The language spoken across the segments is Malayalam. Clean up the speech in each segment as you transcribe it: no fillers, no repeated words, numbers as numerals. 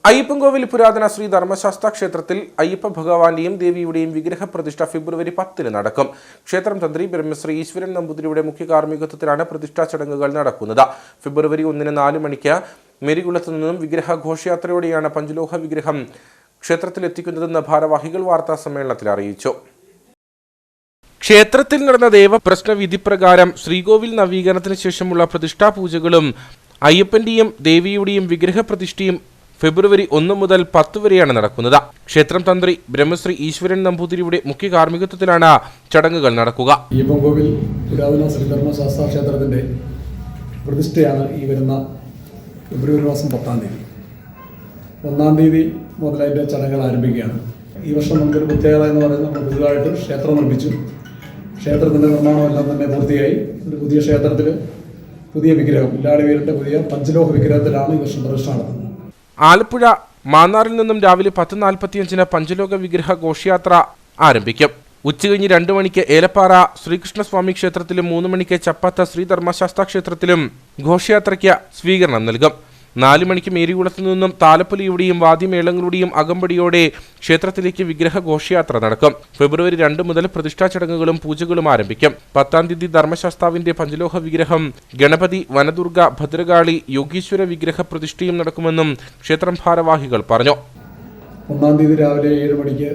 അയ്യപ്പൻകോവിൽ പുരാതന ശ്രീ ധർമ്മശാസ്ത്ര ക്ഷേത്രത്തിൽ അയ്യപ്പ ഭഗവാന്റെയും ദേവിയുടെയും വിഗ്രഹ പ്രതിഷ്ഠ ഫെബ്രുവരി 10 നടക്കും. ക്ഷേത്രം തന്ത്രി ബ്രഹ്മശ്രീ ഈശ്വരൻ നമ്പൂതിരിയുടെ മുഖ്യ കാർമ്മികത്വത്തിലാണ് പ്രതിഷ്ഠാ ചടങ്ങുകൾ നടക്കുന്നത്. ഫെബ്രുവരി 1 4 മണിക്ക് മേരികുളത്തു നിന്നും വിഗ്രഹ ഘോഷയാത്രയോടെയാണ് പഞ്ചലോഹ വിഗ്രഹം ക്ഷേത്രത്തിലെത്തിക്കുന്നതെന്ന് ഭാരവാഹികൾ വാർത്താ സമ്മേളനത്തിൽ അറിയിച്ചു. ക്ഷേത്രത്തിൽ നടന്ന ദേവപ്രശ്ന വിധിപ്രകാരം ശ്രീകോവിൽ നവീകരണത്തിന് ശേഷമുള്ള പ്രതിഷ്ഠാ പൂജകളും അയ്യപ്പന്റെയും ദേവിയുടെയും വിഗ്രഹ പ്രതിഷ്ഠയും ഫെബ്രുവരി 1 മുതൽ 10 വരെയാണ് നടക്കുന്നത്. ക്ഷേത്രം തന്ത്രി ബ്രഹ്മശ്രീ ഈശ്വരൻ നമ്പൂതിരിയുടെ മുഖ്യ കാർമ്മികത്വത്തിലാണ് ചടങ്ങുകൾ നടക്കുക. അയ്യപ്പൻകോവിൽ പുരാതന ശ്രീ ധർമ്മശാസ്ത്ര ക്ഷേത്രത്തിന്റെ പ്രതിഷ്ഠയാണ് ഈ വരുന്ന ഫെബ്രുവരി മാസം 10 തീയതി. 1 തീയതി മുതൽ അതിൻ്റെ ചടങ്ങുകൾ ആരംഭിക്കുകയാണ്. ഈ വർഷം നമുക്കൊരു പ്രത്യേകത എന്ന് പറയുന്നത് നമ്മൾ പുതുതായിട്ട് ക്ഷേത്രം നിർമ്മിച്ചു. ക്ഷേത്രത്തിൻ്റെ നിർമ്മാണമെല്ലാം തന്നെ പൂർത്തിയായി. ഒരു പുതിയ ക്ഷേത്രത്തിൽ പുതിയ വിഗ്രഹം ഇല്ലാളിവീരൻ്റെ പുതിയ പഞ്ചലോഹ വിഗ്രഹത്തിലാണ് ഈ വർഷം പ്രതിഷ്ഠ നടത്തുന്നത്. ആലപ്പുഴ മാന്നാറിൽ നിന്നും രാവിലെ 10:45 പഞ്ചലോക വിഗ്രഹ ഘോഷയാത്ര ആരംഭിക്കും. ഉച്ചകഴിഞ്ഞ് 2 മണിക്ക് ഏലപ്പാറ ശ്രീകൃഷ്ണസ്വാമി ക്ഷേത്രത്തിലും 3 മണിക്ക് ചപ്പാത്ത ശ്രീ ധർമ്മശാസ്ത്ര ക്ഷേത്രത്തിലും ഘോഷയാത്രയ്ക്ക് സ്വീകരണം നൽകും. 4 മണിക്ക് മേരികുളത്തു നിന്നും താലപ്പൊലിയുടെയും വാദ്യമേളങ്ങളുടെയും അകമ്പടിയോടെ ക്ഷേത്രത്തിലേക്ക് വിഗ്രഹ ഘോഷയാത്ര നടക്കും. ഫെബ്രുവരി 2 മുതൽ പ്രതിഷ്ഠാ ചടങ്ങുകളും പൂജകളും ആരംഭിക്കും. 10 തീയതി ധർമ്മശാസ്താവിന്റെ പഞ്ചലോഹ വിഗ്രഹം, ഗണപതി, വനദുർഗ, ഭദ്രകാളി, യോഗീശ്വര വിഗ്രഹ പ്രതിഷ്ഠയും നടക്കുമെന്നും ക്ഷേത്രം ഭാരവാഹികൾ പറഞ്ഞു. 1 തീയതി രാവിലെ 7 മണിക്ക്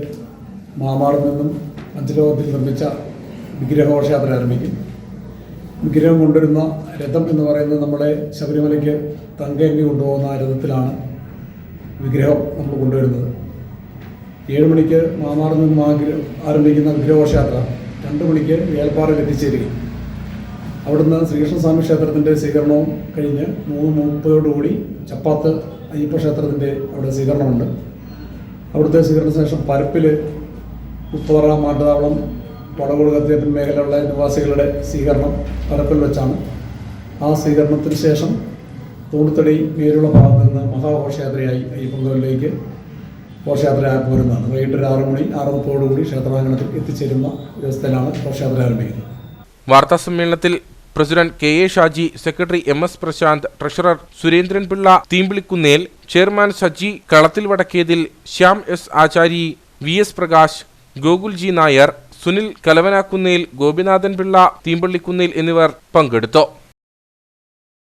മാമാറിൽ നിന്നും പഞ്ചലോഹത്തിൽ നിർമ്മിച്ച വിഗ്രഹ ഘോഷയാത്ര ആരംഭിക്കും. വിഗ്രഹം കൊണ്ടുവരുന്ന രഥം എന്ന് പറയുന്നത് നമ്മുടെ ശബരിമലയ്ക്ക് തങ്കയങ്കി കൊണ്ടുപോകുന്ന രഥത്തിലാണ് വിഗ്രഹം നമ്മൾ കൊണ്ടുവരുന്നത്. 7 മണിക്ക് മാമാറിൽ നിന്നും ആരംഭിക്കുന്ന വിഗ്രഹഘോഷയാത്ര 2 മണിക്ക് ഏലപ്പാറയിൽ എത്തിച്ചേരുകയും അവിടുന്ന് ശ്രീകൃഷ്ണസ്വാമി ക്ഷേത്രത്തിൻ്റെ സ്വീകരണവും കഴിഞ്ഞ് 3:30 ചപ്പാത്ത് അയ്യപ്പ ക്ഷേത്രത്തിൻ്റെ അവിടെ സ്വീകരണമുണ്ട്. അവിടുത്തെ സ്വീകരണത്തിന് ശേഷം പരപ്പിൽ ഉപ്പറ മാട്ടുതാവളം പടകോട് കത്തിയപ്പൻ മേഖലയുള്ള നിവാസികളുടെ സ്വീകരണം പരപ്പിൽ വെച്ചാണ്. ആ സ്വീകരണത്തിന് ശേഷം തൂണുത്തടി മേലുള്ള ഭാഗത്ത് നിന്ന് മഹാഘോഷയാത്രയായി അയ്യപ്പൻകോവിലേക്ക് ഘോഷയാത്ര പോരുന്നതാണ്. വൈകിട്ട് 6 മണി 6:30 ക്ഷേത്രാങ്കണത്തിൽ എത്തിച്ചേരുന്ന വ്യവസ്ഥയിലാണ് ഘോഷയാത്ര ആരംഭിക്കുന്നത്. വാർത്താ സമ്മേളനത്തിൽ president K A Shaji, secretary MS Prashanth, treasurer Surendran Pillai Theempilikkunnel, chairman Saji Kalathil Vadakkethil, Shyam S Achari, VS Prakash, Gokul G Nair, Sunil കലവനാക്കുന്നേൽ, Gopinathan Pillai തീമ്പള്ളിക്കുന്നേൽ എന്നിവർ പങ്കെടുത്തു.